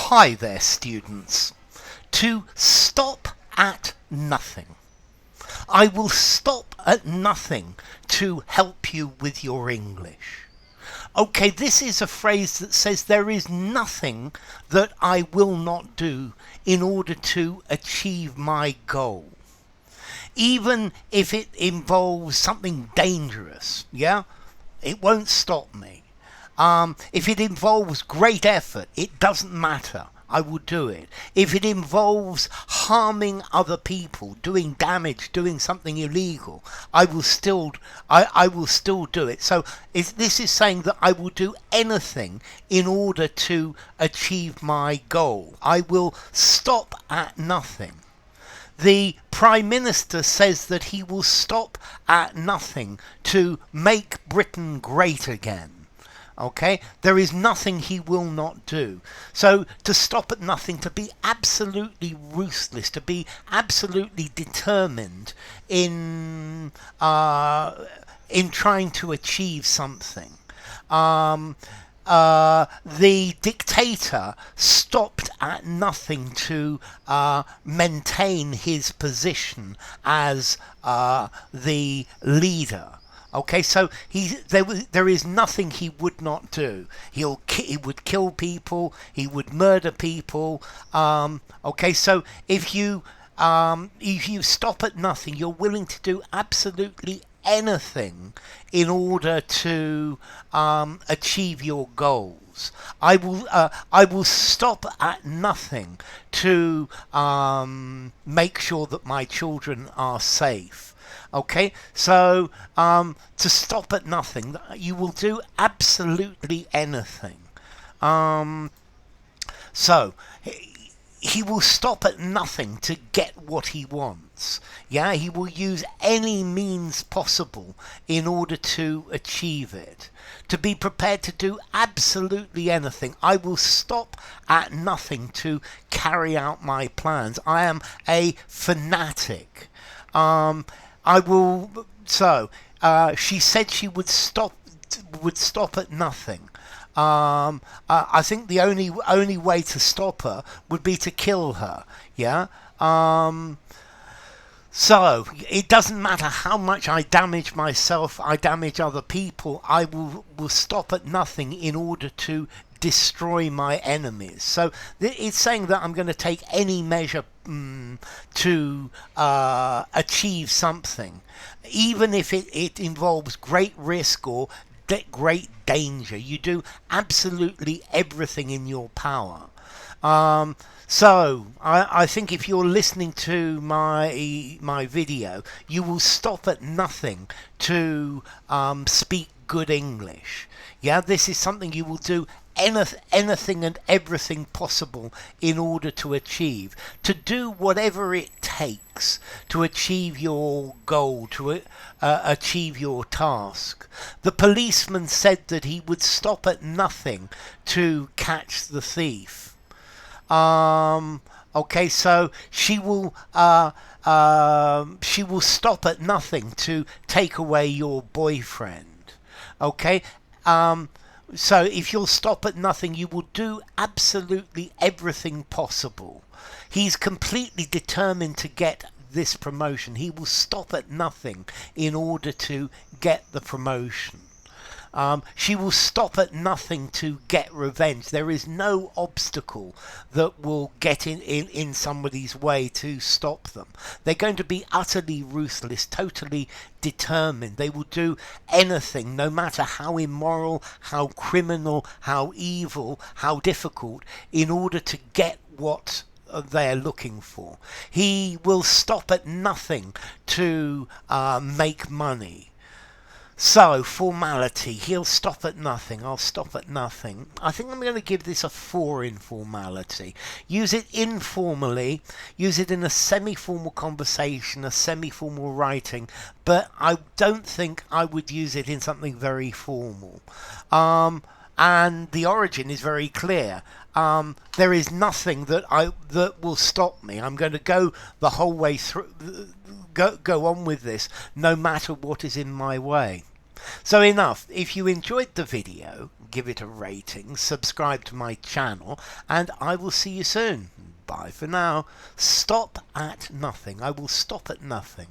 Hi there, students. To stop at nothing. I will stop at nothing to help you with your English. Okay, this is a phrase that says there is nothing that I will not do in order to achieve my goal. Even if it involves something dangerous, yeah, it won't stop me. If it involves great effort, it doesn't matter. I will do it. If it involves harming other people, doing damage, doing something illegal, I will still do it. So this is saying that I will do anything in order to achieve my goal. I will stop at nothing. The Prime Minister says that he will stop at nothing to make Britain great again. Okay, there is nothing he will not do. So to stop at nothing, to be absolutely ruthless, to be absolutely determined in trying to achieve something. The dictator stopped at nothing to maintain his position as the leader. Okay, so there is nothing he would not do. He would kill people. He would murder people. Okay, so if you stop at nothing, you're willing to do absolutely anything in order to achieve your goals. I will stop at nothing to make sure that my children are safe. Okay, so to stop at nothing, you will do absolutely anything. So he will stop at nothing to get what he wants. Yeah, he will use any means possible in order to achieve it. To be prepared to do absolutely anything. I will stop at nothing to carry out my plans. I am a fanatic. I will. So she said she would stop at nothing. I think the only way to stop her would be to kill her. Yeah. So it doesn't matter how much I damage myself, I damage other people. I will stop at nothing in order to destroy my enemies. So it's saying that I'm going to take any measure to achieve something, even if it involves great risk or great danger. You do absolutely everything in your power. So I think if you're listening to my video, you will stop at nothing to speak good English. Yeah, this is something you will do anything and everything possible in order to achieve. To do whatever it takes to achieve your goal, to achieve your task. The policeman said that he would stop at nothing to catch the thief. Okay, so she will stop at nothing to take away your boyfriend. Okay, so if you'll stop at nothing, you will do absolutely everything possible. He's completely determined to get this promotion. He will stop at nothing in order to get the promotion. She will stop at nothing to get revenge. There is no obstacle that will get in somebody's way to stop them. They're going to be utterly ruthless, totally determined. They will do anything, no matter how immoral, how criminal, how evil, how difficult, in order to get what they're looking for. He will stop at nothing to make money. So, formality. He'll stop at nothing. I'll stop at nothing. I think I'm going to give this a 4 in formality. Use it informally. Use it in a semi-formal conversation, a semi-formal writing. But I don't think I would use it in something very formal. And the origin is very clear. There is nothing that will stop me. I'm going to go the whole way through. Go on with this, no matter what is in my way. So enough. If you enjoyed the video, give it a rating, subscribe to my channel, and I will see you soon. Bye for now. Stop at nothing. I will stop at nothing.